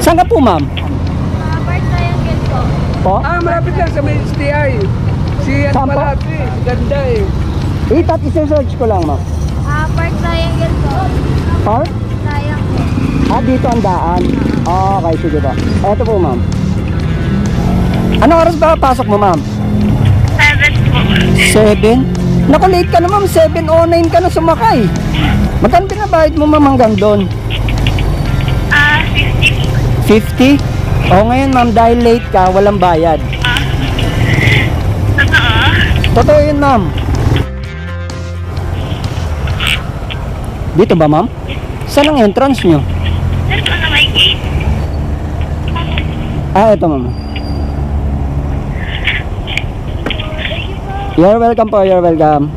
Saan ka po, ma'am? Park Triangle po. Po? Malapit lang sa may STI. Si ano Saan po? pala ito eh. Ganda eh. Itat, isi-search ko lang, ma'am. Park Triangle po. Park? Triangle. Dito ang daan. Okay, sige po. Eto po, ma'am. Anong oras ba pasok mo, ma'am? 7 po. 7? Naku, late ka na, ma'am. 7:09 ka na sumakay. Magkano binabayad mo, ma'am, hanggang doon? 50 po. 50? O ngayon, ma'am, dahil late ka, walang bayad. Totoo? Totoo yun, ma'am. Dito ba, ma'am? Saan ang entrance nyo? Dito na may gate. Ito, ma'am. You're welcome po, you're welcome.